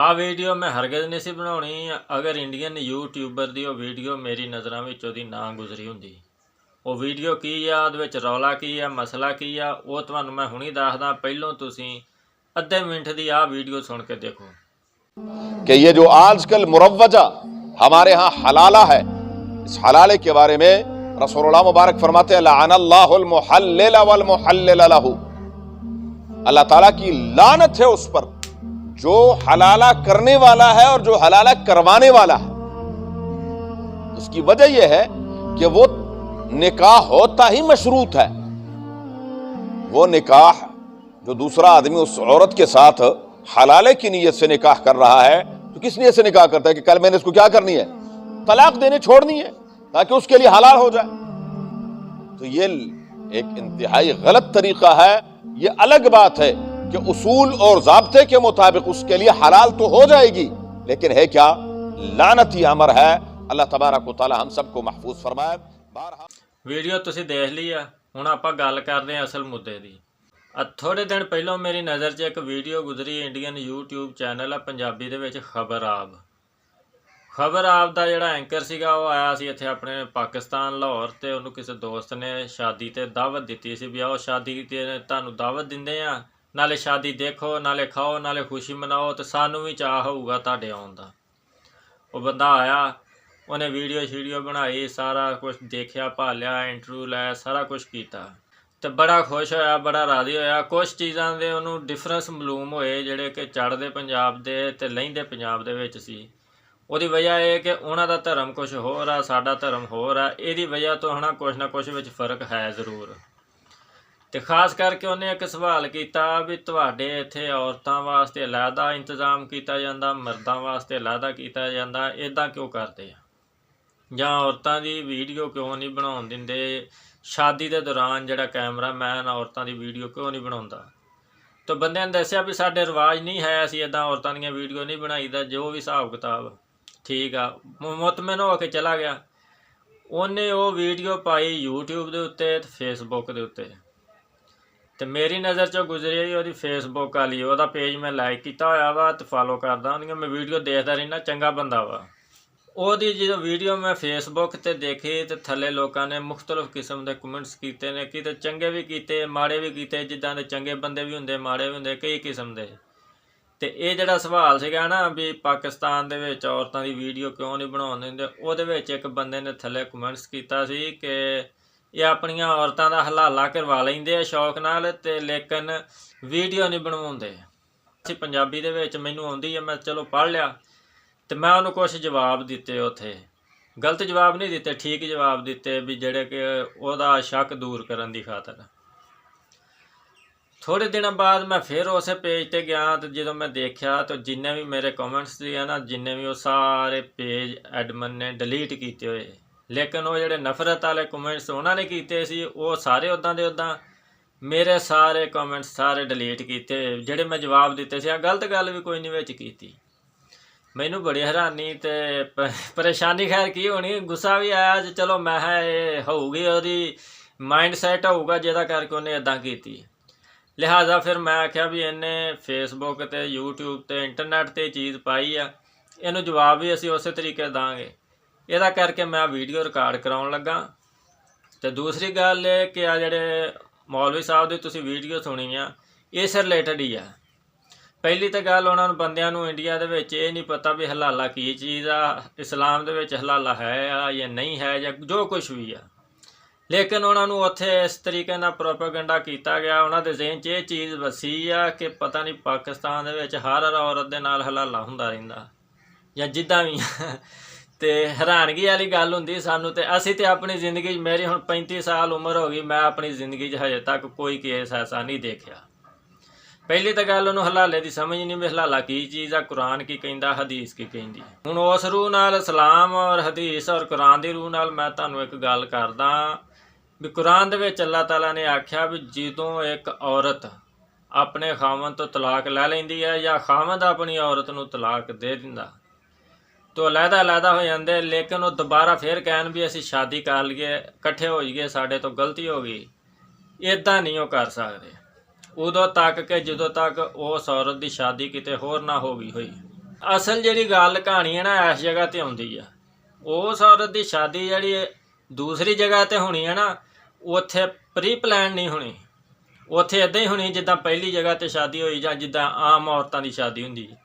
ਆ ਵੀਡੀਓ ਮੈਂ ਹਰਗਿਜ਼ ਨਹੀਂ ਸੀ ਬਣਾਉਣੀ ਅਗਰ ਇੰਡੀਅਨ ਯੂਟਿਊਬਰ ਦੀ ਉਹ ਵੀਡੀਓ ਮੇਰੀ ਨਜ਼ਰਾਂ ਵਿੱਚ ਉਹਦੀ ਨਾ ਗੁਜ਼ਰੀ ਹੁੰਦੀ। ਉਹ ਵੀਡੀਓ ਕੀ ਆ, ਉਹਦੇ ਵਿੱਚ ਰੌਲਾ ਕੀ ਆ, ਮਸਲਾ ਕੀ ਆ, ਉਹ ਤੁਹਾਨੂੰ ਮੈਂ ਹੁਣੀ ਦੱਸਦਾ। ਪਹਿਲੋਂ ਤੁਸੀਂ ਅੱਧੇ ਮਿੰਟ ਦੀ ਆ ਵੀਡੀਓ सुन के देखो कि ये जो आजकल मुरव्वजा हमारे यहाँ हलाला है, इस हलाले के बारे में रसूलुल्लाह मुबारक फरमाते हैं लअनल्लाहुल मुहल्लिल वल मुहल्लिल लहू, अल्लाह ताला की लानत है उस पर जो हलाला करने वाला है और जो हलाला करवाने वाला है। इसकी वजह यह है कि वो निकाह होता ही मशरूत है। वो निकाह जो दूसरा आदमी उस औरत के साथ हलाले की नीयत से निकाह कर रहा है, तो किस नीयत से निकाह करता है कि कल मैंने इसको क्या करनी है, तलाक देने छोड़नी है ताकि उसके लिए हलाल हो जाए। तो ये एक इंतहाई गलत तरीका है। ये अलग बात है कि उसूल और ज़ाब्ते के मुताबिक उसके लिए हलाल तो हो जाएगी, लेकिन है क्या, लानती अमर है। अल्लाह तबारक व तआला हम सबको महफूज फरमाए। ਵੀਡੀਓ ਤੁਸੀਂ ਦੇਖ ਲਈ ਆ, ਹੁਣ ਆਪਾਂ ਗੱਲ ਕਰਦੇ ਹਾਂ ਅਸਲ ਮੁੱਦੇ ਦੀ। ਥੋੜੇ ਦਿਨ ਪਹਿਲਾਂ ਮੇਰੀ ਨਜ਼ਰ 'ਚ ਇੱਕ ਵੀਡੀਓ ਗੁਜ਼ਰੀ, ਇੰਡੀਅਨ YouTube ਚੈਨਲ ਆ ਪੰਜਾਬੀ ਦੇ ਵਿੱਚ ਖਬਰ ਆਬ ਦਾ ਜਿਹੜਾ ਐਂਕਰ ਸੀਗਾ ਉਹ ਆਇਆ ਸੀ ਇੱਥੇ ਆਪਣੇ ਪਾਕਿਸਤਾਨ ਲਾਹੌਰ, ਤੇ ਉਹਨੂੰ ਕਿਸੇ ਦੋਸਤ ਨੇ ਸ਼ਾਦੀ ਤੇ ਦਾਵਤ ਦਿੱਤੀ ਸੀ ਵੀ ਆਓ ਸ਼ਾਦੀ ਤੇ ਤੁਹਾਨੂੰ ਦਾਵਤ ਦਿੰਦੇ ਆ, ਨਾਲੇ ਸ਼ਾਦੀ ਦੇਖੋ, ਨਾਲੇ ਖਾਓ, ਨਾਲੇ ਖੁਸ਼ੀ ਮਨਾਓ, ਤੇ ਸਾਨੂੰ ਵੀ ਚਾਹ ਹੋਊਗਾ ਤੁਹਾਡੇ ਆਉਣ ਦਾ। ਉਹ ਬੰਦਾ ਆਇਆ, ਉਹਨੇ ਵੀਡੀਓ ਬਣਾਈ, ਸਾਰਾ ਕੁਛ ਦੇਖਿਆ, ਭਾਲਿਆ, ਇੰਟਰਵਿਊ ਲਿਆ, ਸਾਰਾ ਕੁਛ ਕੀਤਾ ਤੇ ਬੜਾ ਖੁਸ਼ ਹੋਇਆ, ਬੜਾ ਰਾਜ਼ੀ ਹੋਇਆ। ਕੁਛ ਚੀਜ਼ਾਂ ਦੇ ਉਹਨੂੰ ਡਿਫਰੈਂਸ ਮਾਲੂਮ ਹੋਏ ਜਿਹੜੇ ਕਿ ਚੜ੍ਹਦੇ ਪੰਜਾਬ ਦੇ ਤੇ ਲਹਿੰਦੇ ਪੰਜਾਬ ਦੇ ਵਿੱਚ ਸੀ। ਉਹਦੀ ਵਜ੍ਹਾ ਇਹ ਕਿ ਉਹਨਾਂ ਦਾ ਧਰਮ ਕੁਛ ਹੋਰ ਆ, ਸਾਡਾ ਧਰਮ ਹੋਰ ਆ। ਇਹਦੀ ਵਜ੍ਹਾ ਤੋਂ ਹਨਾ ਕੁਛ ਨਾ ਕੁਛ ਵਿੱਚ ਫ਼ਰਕ ਹੈ ਜ਼ਰੂਰ। ਤੇ ਖਾਸ ਕਰਕੇ ਉਹਨੇ ਇੱਕ ਸਵਾਲ ਕੀਤਾ ਵੀ ਤੁਹਾਡੇ ਇੱਥੇ ਔਰਤਾਂ ਵਾਸਤੇ ਅਲੱਗਾ ਇੰਤਜ਼ਾਮ ਕੀਤਾ ਜਾਂਦਾ, ਮਰਦਾਂ ਵਾਸਤੇ ਅਲੱਗਾ ਕੀਤਾ ਜਾਂਦਾ, ਇੱਦਾਂ ਕਿਉਂ ਕਰਦੇ ਆ? ਜਾਂ ਔਰਤਾਂ ਦੀ ਵੀਡੀਓ ਕਿਉਂ ਨਹੀਂ ਬਣਾਉਣ ਦਿੰਦੇ? ਸ਼ਾਦੀ ਦੇ ਦੌਰਾਨ ਜਿਹੜਾ ਕੈਮਰਾਮੈਨ ਔਰਤਾਂ ਦੀ ਵੀਡੀਓ ਕਿਉਂ ਨਹੀਂ ਬਣਾਉਂਦਾ? ਤਾਂ ਬੰਦਿਆਂ ਨੇ ਦੱਸਿਆ ਵੀ ਸਾਡੇ ਰਿਵਾਜ ਨਹੀਂ ਹੈ, ਅਸੀਂ ਇੱਦਾਂ ਔਰਤਾਂ ਦੀਆਂ ਵੀਡੀਓ ਨਹੀਂ ਬਣਾਈਦਾ, ਜੋ ਵੀ ਹਿਸਾਬ ਕਿਤਾਬ ਠੀਕ ਆ। ਮੁਤਮਿਨ ਹੋ ਕੇ ਚਲਾ ਗਿਆ। ਉਹਨੇ ਉਹ ਵੀਡੀਓ ਪਾਈ YouTube ਦੇ ਉੱਤੇ ਤੇ Facebook ਦੇ ਉੱਤੇ, ਤੇ ਮੇਰੀ ਨਜ਼ਰ 'ਚੋਂ ਗੁਜ਼ਰੀ ਉਹਦੀ Facebook ਵਾਲੀ। ਉਹਦਾ ਪੇਜ ਮੈਂ ਲਾਈਕ ਕੀਤਾ ਹੋਇਆ ਵਾ ਤੇ ਫਾਲੋ ਕਰਦਾ ਉਹਦੀਆਂ, ਮੈਂ ਵੀਡੀਓ ਦੇਖਦਾ ਰਹਿਣਾ, ਚੰਗਾ ਬੰਦਾ ਵਾ। ਉਹਦੀ ਜਦੋਂ ਵੀਡੀਓ ਮੈਂ Facebook 'ਤੇ ਦੇਖੀ ਤੇ ਥੱਲੇ ਲੋਕਾਂ ਨੇ ਮੁਖਤਲਿਫ ਕਿਸਮ ਦੇ ਕਮੈਂਟਸ ਕੀਤੇ ਨੇ, ਕਿਤੇ ਚੰਗੇ ਵੀ ਕੀਤੇ, ਮਾੜੇ ਵੀ ਕੀਤੇ। ਜਿੱਦਾਂ ਦੇ ਚੰਗੇ ਬੰਦੇ ਵੀ ਹੁੰਦੇ, ਮਾੜੇ ਵੀ ਹੁੰਦੇ, ਕਈ ਕਿਸਮ ਦੇ। ਤੇ ਇਹ ਜਿਹੜਾ ਸਵਾਲ ਸੀਗਾ ਨਾ ਵੀ ਪਾਕਿਸਤਾਨ ਦੇ ਵਿੱਚ ਔਰਤਾਂ ਦੀ ਵੀਡੀਓ ਕਿਉਂ ਨਹੀਂ ਬਣਾਉਣ ਦਿੰਦੇ, ਉਹਦੇ ਵਿੱਚ ਇੱਕ ਬੰਦੇ ਨੇ ਥੱਲੇ ਕਮੈਂਟਸ ਕੀਤਾ ਸੀ ਕਿ ਇਹ ਆਪਣੀਆਂ ਔਰਤਾਂ ਦਾ ਹਲਾਲਾ ਕਰਵਾ ਲੈਂਦੇ ਆ ਸ਼ੌਕ ਨਾਲ, ਤੇ ਲੇਕਿਨ ਵੀਡੀਓ ਨਹੀਂ ਬਣਵਾਉਂਦੇ। ਅਸੀਂ ਪੰਜਾਬੀ ਦੇ ਵਿੱਚ ਮੈਨੂੰ ਆਉਂਦੀ ਹੈ, ਮੈਂ ਚਲੋ ਪੜ੍ਹ ਲਿਆ ਤੇ ਮੈਂ ਉਹਨੂੰ ਕੁਛ ਜਵਾਬ ਦਿੱਤੇ। ਉੱਥੇ ਗਲਤ ਜਵਾਬ ਨਹੀਂ ਦਿੱਤੇ, ਠੀਕ ਜਵਾਬ ਦਿੱਤੇ ਵੀ ਜਿਹੜੇ ਕਿ ਉਹਦਾ ਸ਼ੱਕ ਦੂਰ ਕਰਨ ਦੀ ਖਾਤਰ। ਥੋੜ੍ਹੇ ਦਿਨਾਂ ਬਾਅਦ ਮੈਂ ਫਿਰ ਉਸੇ ਪੇਜ 'ਤੇ ਗਿਆ ਤੇ ਜਦੋਂ ਮੈਂ ਦੇਖਿਆ ਤਾਂ ਜਿੰਨੇ ਵੀ ਮੇਰੇ ਕਮੈਂਟਸ ਸੀ ਨਾ, ਜਿੰਨੇ ਵੀ, ਉਹ ਸਾਰੇ ਪੇਜ ਐਡਮਨ ਨੇ ਡਿਲੀਟ ਕੀਤੇ ਹੋਏ। ਲੇਕਿਨ ਉਹ ਜਿਹੜੇ ਨਫ਼ਰਤ ਵਾਲੇ ਕਮੈਂਟਸ ਉਹਨਾਂ ਨੇ ਕੀਤੇ ਸੀ, ਉਹ ਸਾਰੇ ਉੱਦਾਂ ਦੇ ਉੱਦਾਂ। ਮੇਰੇ ਸਾਰੇ ਕਮੈਂਟਸ ਸਾਰੇ ਡਿਲੀਟ ਕੀਤੇ, ਜਿਹੜੇ ਮੈਂ ਜਵਾਬ ਦਿੱਤੇ ਸੀ। ਆ ਗਲਤ ਗੱਲ ਵੀ ਕੋਈ ਨਹੀਂ ਵਿੱਚ ਕੀਤੀ। ਮੈਨੂੰ ਬੜੀ ਹੈਰਾਨੀ ਤੇ ਪਰੇਸ਼ਾਨੀ ਖੈਰ ਕੀ ਹੋਣੀ, ਗੁੱਸਾ ਵੀ ਆਇਆ। ਚਲੋ ਮੈਂ ਇਹ ਹੋਊਗੀ ਉਹਦੀ ਮਾਈਂਡ ਸੈਟ ਹੋਊਗਾ ਜਿਹਦਾ ਕਰਕੇ ਉਹਨੇ ਇੱਦਾਂ ਕੀਤੀ। ਲਿਹਾਜ਼ਾ ਫਿਰ ਮੈਂ ਆਖਿਆ ਵੀ ਇਹਨੇ Facebook 'ਤੇ YouTube 'ਤੇ ਇੰਟਰਨੈਟ 'ਤੇ ਚੀਜ਼ ਪਾਈ ਆ, ਇਹਨੂੰ ਜਵਾਬ ਵੀ ਅਸੀਂ ਉਸੇ ਤਰੀਕੇ ਦਾਂਗੇ। ਇਹਦਾ ਕਰਕੇ ਮੈਂ ਵੀਡੀਓ ਰਿਕਾਰਡ ਕਰਾਉਣ ਲੱਗਾ। ਅਤੇ ਦੂਸਰੀ ਗੱਲ ਇਹ ਕਿ ਆ ਜਿਹੜੇ ਮੌਲਵੀ ਸਾਹਿਬ ਦੀ ਤੁਸੀਂ ਵੀਡੀਓ ਸੁਣੀ ਆ, ਇਸ ਰਿਲੇਟਡ ਹੀ ਆ। ਪਹਿਲੀ ਤਾਂ ਗੱਲ, ਉਹਨਾਂ ਨੂੰ ਬੰਦਿਆਂ ਨੂੰ ਇੰਡੀਆ ਦੇ ਵਿੱਚ ਇਹ ਨਹੀਂ ਪਤਾ ਵੀ ਹਲਾਲਾ ਕੀ ਚੀਜ਼ ਆ, ਇਸਲਾਮ ਦੇ ਵਿੱਚ ਹਲਾਲਾ ਹੈ ਆ ਜਾਂ ਨਹੀਂ ਹੈ, ਜਾਂ ਜੋ ਕੁਛ ਵੀ ਆ। ਲੇਕਿਨ ਉਹਨਾਂ ਨੂੰ ਉੱਥੇ ਇਸ ਤਰੀਕੇ ਨਾਲ ਪ੍ਰੋਪੇਗੈਂਡਾ ਕੀਤਾ ਗਿਆ, ਉਹਨਾਂ ਦੇ ਜ਼ਿਹਨ 'ਚ ਇਹ ਚੀਜ਼ ਵਸੀ ਆ ਕਿ ਪਤਾ ਨਹੀਂ ਪਾਕਿਸਤਾਨ ਦੇ ਵਿੱਚ ਹਰ ਔਰਤ ਦੇ ਨਾਲ ਹਲਾਲਾ ਹੁੰਦਾ ਰਹਿੰਦਾ ਜਾਂ ਜਿੱਦਾਂ ਵੀ। ਅਤੇ ਹੈਰਾਨਗੀ ਵਾਲੀ ਗੱਲ ਹੁੰਦੀ ਸਾਨੂੰ। ਅਤੇ ਅਸੀਂ ਤਾਂ ਆਪਣੀ ਜ਼ਿੰਦਗੀ 'ਚ, ਮੇਰੀ ਹੁਣ 35 ਸਾਲ ਉਮਰ ਹੋ ਗਈ, ਮੈਂ ਆਪਣੀ ਜ਼ਿੰਦਗੀ 'ਚ ਹਜੇ ਤੱਕ ਕੋਈ ਕੇਸ ਐਸਾ ਨਹੀਂ ਦੇਖਿਆ। ਪਹਿਲੀ ਤਾਂ ਗੱਲ, ਉਹਨੂੰ ਹਲਾਲੇ ਦੀ ਸਮਝ ਨਹੀਂ ਵੀ ਹਲਾਲਾ ਕੀ ਚੀਜ਼ ਆ, ਕੁਰਾਨ ਕੀ ਕਹਿੰਦਾ, ਹਦੀਸ ਕੀ ਕਹਿੰਦੀ। ਹੁਣ ਉਸ ਰੂਹ ਨਾਲ, ਇਸਲਾਮ ਔਰ ਹਦੀਸ ਔਰ ਕੁਰਾਨ ਦੀ ਰੂਹ ਨਾਲ ਮੈਂ ਤੁਹਾਨੂੰ ਇੱਕ ਗੱਲ ਕਰਦਾ ਵੀ ਕੁਰਾਨ ਦੇ ਵਿੱਚ ਅੱਲਾਹ ਤਾਲਾ ਨੇ ਆਖਿਆ ਵੀ ਜਦੋਂ ਇੱਕ ਔਰਤ ਆਪਣੇ ਖਾਵੰਦ ਤੋਂ ਤਲਾਕ ਲੈ ਲੈਂਦੀ ਹੈ ਜਾਂ ਖਾਵੰਦ ਆਪਣੀ ਔਰਤ ਨੂੰ ਤਲਾਕ ਦੇ ਦਿੰਦਾ, तो अलहदा हो जाते। लेकिन वो दोबारा फिर कहन भी असी शादी कर लीए, इकट्ठे हो जाइए, साढ़े तो गलती हो गई, इदा नहीं वो कर सकते उदों तक कि जदों तक उस औरत की शादी किते होर ना हो गई हुई। ਅਸਲ ਜਿਹੜੀ ਗੱਲ ਕਹਾਣੀ ਹੈ ਨਾ ਇਸ ਜਗ੍ਹਾ ਤੇ ਆਉਂਦੀ ਆ। ਉਸ ਔਰਤ ਦੀ ਸ਼ਾਦੀ ਜਿਹੜੀ ਦੂਸਰੀ ਜਗ੍ਹਾ ਤੇ ਹੋਣੀ ਹੈ ਨਾ, ਉੱਥੇ ਪ੍ਰੀ ਪਲਾਨ ਨਹੀਂ ਹੋਣੀ, ਉੱਥੇ ਇੱਦਾਂ ਹੀ ਹੋਣੀ ਜਿੱਦਾਂ ਪਹਿਲੀ ਜਗ੍ਹਾ ਤੇ ਸ਼ਾਦੀ ਹੋਈ ਜਾਂ ਜਿੱਦਾਂ ਆਮ ਔਰਤਾਂ ਦੀ ਸ਼ਾਦੀ ਹੁੰਦੀ ਹੈ।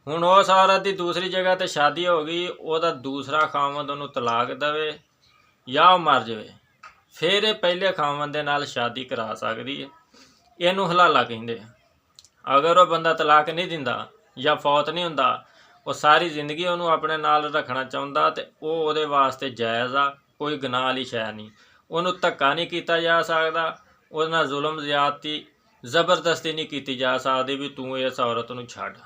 ਹੁਣ ਉਸ ਔਰਤ ਦੀ ਦੂਸਰੀ ਜਗ੍ਹਾ ਤੇ ਸ਼ਾਦੀ ਹੋ ਗਈ, ਉਹਦਾ ਦੂਸਰਾ ਖਾਵੰਦ ਉਹਨੂੰ ਤਲਾਕ ਦੇਵੇ ਜਾਂ ਉਹ ਮਰ ਜਾਵੇ, ਫਿਰ ਇਹ ਪਹਿਲੇ ਖਾਵੰਦ ਦੇ ਨਾਲ ਸ਼ਾਦੀ ਕਰਾ ਸਕਦੀ ਹੈ। ਇਹਨੂੰ ਹਲਾਲਾ ਕਹਿੰਦੇ ਆ। ਅਗਰ ਉਹ ਬੰਦਾ ਤਲਾਕ ਨਹੀਂ ਦਿੰਦਾ ਜਾਂ ਫੌਤ ਨਹੀਂ ਹੁੰਦਾ, ਉਹ ਸਾਰੀ ਜ਼ਿੰਦਗੀ ਉਹਨੂੰ ਆਪਣੇ ਨਾਲ ਰੱਖਣਾ ਚਾਹੁੰਦਾ, ਤੇ ਉਹ ਉਹਦੇ ਵਾਸਤੇ ਜਾਇਜ਼ ਆ, ਕੋਈ ਗੁਨਾਹ ਵਾਲੀ ਸ਼ੈ ਨਹੀਂ। ਉਹਨੂੰ ਧੱਕਾ ਨਹੀਂ ਕੀਤਾ ਜਾ ਸਕਦਾ, ਉਹਦੇ ਨਾਲ ਜ਼ੁਲਮ ਜ਼ਿਆਦਤੀ ਜ਼ਬਰਦਸਤੀ ਨਹੀਂ ਕੀਤੀ ਜਾ ਸਕਦੀ ਵੀ ਤੂੰ ਇਸ ਔਰਤ ਨੂੰ ਛੱਡ।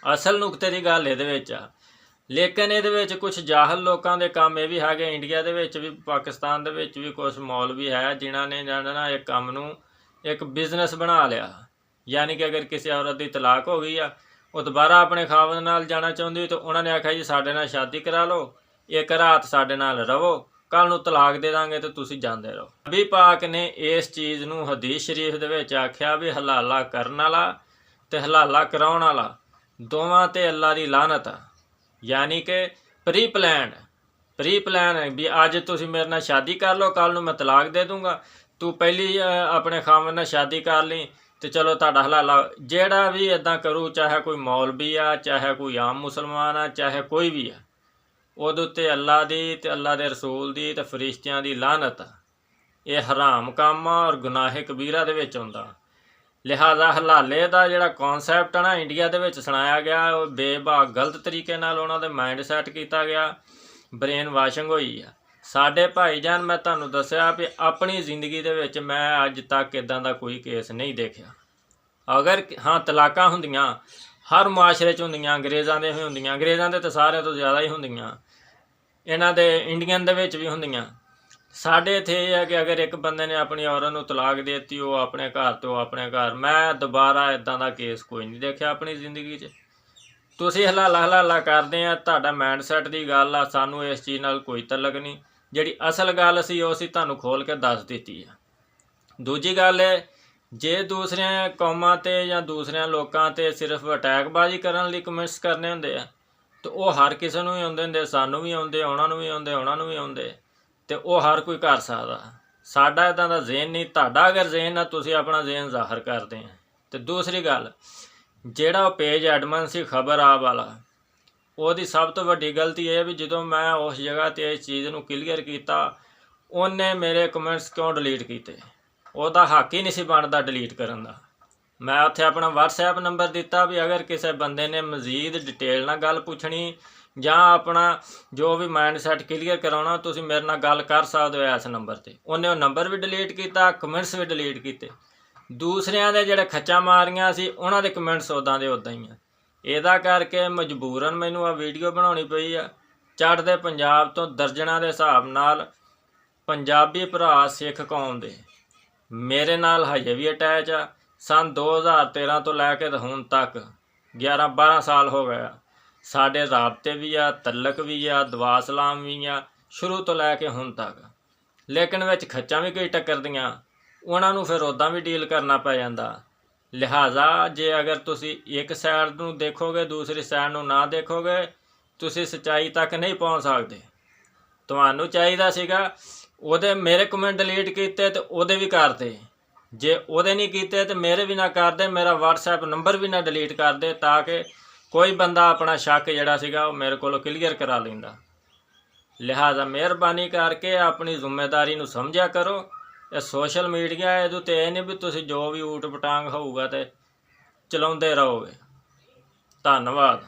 ਅਸਲ ਨੁਕਤੇ ਦੀ ਗੱਲ ਇਹਦੇ ਵਿੱਚ ਆ। ਲੇਕਿਨ ਇਹਦੇ ਵਿੱਚ ਕੁਝ ਜਾਹਲ ਲੋਕਾਂ ਦੇ ਕੰਮ ਇਹ ਵੀ ਹੈਗੇ, ਇੰਡੀਆ ਦੇ ਵਿੱਚ ਵੀ ਪਾਕਿਸਤਾਨ ਦੇ ਵਿੱਚ ਵੀ ਕੁਝ ਮੌਲਵੀ ਹੈ ਜਿਨ੍ਹਾਂ ਨੇ ਜਾਣਨਾ ਇਹ ਕੰਮ ਨੂੰ ਇੱਕ ਬਿਜ਼ਨਸ ਬਣਾ ਲਿਆ। ਯਾਨੀ ਕਿ ਅਗਰ ਕਿਸੇ ਔਰਤ ਦੀ ਤਲਾਕ ਹੋ ਗਈ ਆ, ਉਹ ਦੁਬਾਰਾ ਆਪਣੇ ਖਾਵੰਦ ਨਾਲ ਜਾਣਾ ਚਾਹੁੰਦੀ, ਤਾਂ ਉਹਨਾਂ ਨੇ ਆਖਿਆ ਜੀ ਸਾਡੇ ਨਾਲ ਸ਼ਾਦੀ ਕਰਾ ਲਓ, ਇੱਕ ਰਾਤ ਸਾਡੇ ਨਾਲ ਰਹੋ, ਕੱਲ ਨੂੰ ਤਲਾਕ ਦੇ ਦਾਂਗੇ ਤੇ ਤੁਸੀਂ ਜਾਂਦੇ ਰਹੋ। ਨਬੀ ਪਾਕ ਨੇ ਇਸ ਚੀਜ਼ ਨੂੰ ਹਦੀਸ ਸ਼ਰੀਫ ਦੇ ਵਿੱਚ ਆਖਿਆ ਵੀ ਹਲਾਲਾ ਕਰਨ ਵਾਲਾ ਤੇ ਹਲਾਲਾ ਕਰਾਉਣ ਵਾਲਾ ਦੋਵਾਂ ਤੇ ਅੱਲਾ ਦੀ ਲਾਨਤ ਆ। ਯਾਨੀ ਕਿ ਪ੍ਰੀ ਪਲਾਨ ਵੀ ਅੱਜ ਤੁਸੀਂ ਮੇਰੇ ਨਾਲ ਸ਼ਾਦੀ ਕਰ ਲਓ, ਕੱਲ ਨੂੰ ਮੈਂ ਤਲਾਕ ਦੇ ਦੂੰਗਾ, ਤੂੰ ਪਹਿਲੀ ਆਪਣੇ ਖਾਵੰਦ ਨਾਲ ਸ਼ਾਦੀ ਕਰ ਲਈ ਤੇ ਚਲੋ ਤੁਹਾਡਾ ਹਲਾਲਾ। ਜਿਹੜਾ ਵੀ ਇੱਦਾਂ ਕਰੂ, ਚਾਹੇ ਕੋਈ ਮੌਲਵੀ ਆ, ਚਾਹੇ ਕੋਈ ਆਮ ਮੁਸਲਮਾਨ ਆ, ਚਾਹੇ ਕੋਈ ਵੀ ਆ, ਉਹਦੇ ਉੱਤੇ ਅੱਲਾ ਦੀ ਤੇ ਅੱਲਾ ਦੇ ਰਸੂਲ ਦੀ ਤੇ ਫਰਿਸ਼ਤਿਆਂ ਦੀ ਲਾਨਤ ਆ। ਇਹ ਹਰਾਮ ਕੰਮ ਆ ਔਰ ਗੁਨਾਹ ਕਬੀਰਾ ਦੇ ਵਿੱਚ ਆਉਂਦਾ। ਲਿਹਾਜ਼ਾ ਹਲਾਲੇ ਦਾ ਜਿਹੜਾ ਕਨਸੈਪਟ ਆ ਨਾ ਇੰਡੀਆ ਦੇ ਵਿੱਚ ਸੁਣਾਇਆ ਗਿਆ, ਉਹ ਬੇਬਾਕ ਗਲਤ ਤਰੀਕੇ ਨਾਲ ਉਹਨਾਂ ਦੇ ਮਾਈਂਡ ਸੈੱਟ ਕੀਤਾ ਗਿਆ, ਬ੍ਰੇਨ ਵਾਸ਼ਿੰਗ ਹੋਈ ਆ। ਸਾਡੇ ਭਾਈਜਾਨ, ਮੈਂ ਤੁਹਾਨੂੰ ਦੱਸਿਆ ਵੀ ਆਪਣੀ ਜ਼ਿੰਦਗੀ ਦੇ ਵਿੱਚ ਮੈਂ ਅੱਜ ਤੱਕ ਇੱਦਾਂ ਦਾ ਕੋਈ ਕੇਸ ਨਹੀਂ ਦੇਖਿਆ। ਅਗਰ ਹਾਂ ਤਲਾਕਾਂ ਹੁੰਦੀਆਂ, ਹਰ ਮੁਆਸ਼ਰੇ 'ਚ ਹੁੰਦੀਆਂ, ਅੰਗਰੇਜ਼ਾਂ ਦੇ ਵੀ ਹੁੰਦੀਆਂ, ਅੰਗਰੇਜ਼ਾਂ ਦੇ ਤਾਂ ਸਾਰਿਆਂ ਤੋਂ ਜ਼ਿਆਦਾ ਹੀ ਹੁੰਦੀਆਂ, ਇਹਨਾਂ ਦੇ ਇੰਡੀਅਨ ਦੇ ਵਿੱਚ ਵੀ ਹੁੰਦੀਆਂ। ਸਾਡੇ ਇੱਥੇ ਇਹ ਹੈ ਕਿ ਅਗਰ ਇੱਕ ਬੰਦੇ ਨੇ ਆਪਣੀ ਔਰਤ ਨੂੰ ਤਲਾਕ ਦੇ ਦਿੱਤੀ, ਉਹ ਆਪਣੇ ਘਰ ਤੋਂ ਆਪਣੇ ਘਰ। ਮੈਂ ਦੁਬਾਰਾ ਇੱਦਾਂ ਦਾ ਕੇਸ ਕੋਈ ਨਹੀਂ ਦੇਖਿਆ ਆਪਣੀ ਜ਼ਿੰਦਗੀ 'ਚ। ਤੁਸੀਂ ਹਲਾਲਾ ਕਰਦੇ ਆ, ਤੁਹਾਡਾ ਮਾਈਂਡ ਸੈੱਟ ਦੀ ਗੱਲ ਆ, ਸਾਨੂੰ ਇਸ ਚੀਜ਼ ਨਾਲ ਕੋਈ ਤਲਕ ਨਹੀਂ। ਜਿਹੜੀ ਅਸਲ ਗੱਲ ਸੀ ਉਹ ਅਸੀਂ ਤੁਹਾਨੂੰ ਖੋਲ੍ਹ ਕੇ ਦੱਸ ਦਿੱਤੀ ਆ। ਦੂਜੀ ਗੱਲ ਹੈ, ਜੇ ਦੂਸਰਿਆਂ ਕੌਮਾਂ 'ਤੇ ਜਾਂ ਦੂਸਰਿਆਂ ਲੋਕਾਂ 'ਤੇ ਸਿਰਫ ਅਟੈਕਬਾਜ਼ੀ ਕਰਨ ਲਈ ਕਮੈਂਟਸ ਕਰਨੇ ਹੁੰਦੇ ਆ, ਤਾਂ ਉਹ ਹਰ ਕਿਸੇ ਨੂੰ ਵੀ ਆਉਂਦੇ ਹੁੰਦੇ, ਸਾਨੂੰ ਵੀ ਆਉਂਦੇ, ਉਹਨਾਂ ਨੂੰ ਵੀ ਆਉਂਦੇ, ਉਹਨਾਂ ਨੂੰ ਵੀ ਆਉਂਦੇ, ਤੇ ਉਹ ਹਰ ਕੋਈ ਕਰ ਸਕਦਾ। ਸਾਡਾ ਇੱਦਾਂ ਦਾ ਜ਼ੇਨ ਨਹੀਂ, ਤੁਹਾਡਾ ਅਗਰ ਜ਼ੇਨ ਆ ਤੁਸੀਂ ਆਪਣਾ ਜ਼ੇਨ ਜ਼ਾਹਰ ਕਰਦੇ ਆ। ਤੇ ਦੂਸਰੀ ਗੱਲ, ਜਿਹੜਾ ਉਹ ਪੇਜ ਐਡਮਨ ਸੀ ਖਬਰ ਆਪ ਵਾਲਾ, ਉਹਦੀ ਸਭ ਤੋਂ ਵੱਡੀ ਗਲਤੀ ਇਹ ਵੀ ਜਦੋਂ ਮੈਂ ਉਸ ਜਗ੍ਹਾ 'ਤੇ ਇਸ ਚੀਜ਼ ਨੂੰ ਕਲੀਅਰ ਕੀਤਾ, ਉਹਨੇ ਮੇਰੇ ਕਮੈਂਟਸ ਕਿਉਂ ਡਿਲੀਟ ਕੀਤੇ? ਉਹਦਾ ਹੱਕ ਹੀ ਨਹੀਂ ਸੀ ਬਣਦਾ ਡਿਲੀਟ ਕਰਨ ਦਾ। ਮੈਂ ਉੱਥੇ ਆਪਣਾ WhatsApp ਨੰਬਰ ਦਿੱਤਾ ਵੀ ਅਗਰ ਕਿਸੇ ਬੰਦੇ ਨੇ ਮਜ਼ੀਦ ਡਿਟੇਲ ਨਾਲ ਗੱਲ ਪੁੱਛਣੀ ਜਾਂ ਆਪਣਾ ਜੋ ਵੀ ਮਾਈਂਡ ਸੈੱਟ ਕਲੀਅਰ ਕਰਾਉਣਾ, ਤੁਸੀਂ ਮੇਰੇ ਨਾਲ ਗੱਲ ਕਰ ਸਕਦੇ ਹੋ ਇਸ ਨੰਬਰ 'ਤੇ। ਉਹਨੇ ਉਹ ਨੰਬਰ ਵੀ ਡਿਲੀਟ ਕੀਤਾ, ਕਮੈਂਟਸ ਵੀ ਡਿਲੀਟ ਕੀਤੇ। ਦੂਸਰਿਆਂ ਦੇ ਜਿਹੜੇ ਖੱਚਾਂ ਮਾਰੀਆਂ ਸੀ ਉਹਨਾਂ ਦੇ ਕਮੈਂਟਸ ਉੱਦਾਂ ਦੇ ਉੱਦਾਂ ਹੀ ਆ। ਇਹਦਾ ਕਰਕੇ ਮਜਬੂਰਨ ਮੈਨੂੰ ਆ ਵੀਡੀਓ ਬਣਾਉਣੀ ਪਈ ਆ। ਚੜ੍ਹਦੇ ਪੰਜਾਬ ਤੋਂ ਦਰਜਨਾਂ ਦੇ ਹਿਸਾਬ ਨਾਲ ਪੰਜਾਬੀ ਭਰਾ ਸਿੱਖ ਕੌਮ ਦੇ ਮੇਰੇ ਨਾਲ ਹਜੇ ਵੀ ਅਟੈਚ ਆ। ਸੰਨ 2013 ਤੋਂ ਲੈ ਕੇ ਹੁਣ ਤੱਕ 11-12 ਸਾਲ ਹੋ ਗਏ ਆ। ਸਾਡੇ ਰਾਬਤੇ ਵੀ ਆ, ਤਲਕ ਵੀ ਆ, ਦੁਆ ਸਲਾਮ ਵੀ ਆ, ਸ਼ੁਰੂ ਤੋਂ ਲੈ ਕੇ ਹੁਣ ਤੱਕ। ਲੇਕਿਨ ਵਿੱਚ ਖੱਚਾਂ ਵੀ ਕਈ ਟੱਕਰਦੀਆਂ, ਉਹਨਾਂ ਨੂੰ ਫਿਰ ਉੱਦਾਂ ਵੀ ਡੀਲ ਕਰਨਾ ਪੈ ਜਾਂਦਾ। ਲਿਹਾਜ਼ਾ ਜੇ ਅਗਰ ਤੁਸੀਂ ਇੱਕ ਸਾਈਡ ਨੂੰ ਦੇਖੋਗੇ, ਦੂਸਰੀ ਸਾਈਡ ਨੂੰ ਨਾ ਦੇਖੋਗੇ, ਤੁਸੀਂ ਸੱਚਾਈ ਤੱਕ ਨਹੀਂ ਪਹੁੰਚ ਸਕਦੇ। ਤੁਹਾਨੂੰ ਚਾਹੀਦਾ ਸੀਗਾ ਉਹਦੇ ਮੇਰੇ ਕਮੈਂਟ ਡਿਲੀਟ ਕੀਤੇ ਤੇ ਉਹਦੇ ਵੀ ਕਰਦੇ, ਜੇ ਉਹਦੇ ਨਹੀਂ ਕੀਤੇ ਤੇ ਮੇਰੇ ਵੀ ਨਾ ਕਰਦੇ, ਮੇਰਾ WhatsApp ਨੰਬਰ ਵੀ ਨਾ ਡਿਲੀਟ ਕਰਦੇ, ਤਾਂ ਕਿ ਕੋਈ ਬੰਦਾ ਆਪਣਾ ਸ਼ੱਕ ਜਿਹੜਾ ਸੀਗਾ ਉਹ ਮੇਰੇ ਕੋਲੋਂ ਕਲੀਅਰ ਕਰਾ ਲੈਂਦਾ। ਲਿਹਾਜ਼ਾ ਮਿਹਰਬਾਨੀ ਕਰਕੇ ਆਪਣੀ ਜ਼ਿੰਮੇਵਾਰੀ ਨੂੰ ਸਮਝਿਆ ਕਰੋ। ਇਹ ਸੋਸ਼ਲ ਮੀਡੀਆ ਇਹਦੇ ਉੱਤੇ ਇਹ ਨਹੀਂ ਵੀ ਤੁਸੀਂ ਜੋ ਵੀ ਊਟ ਪਟਾਂਗ ਹੋਊਗਾ ਤੇ ਚਲਾਉਂਦੇ ਰਹੋਗੇ। ਧੰਨਵਾਦ।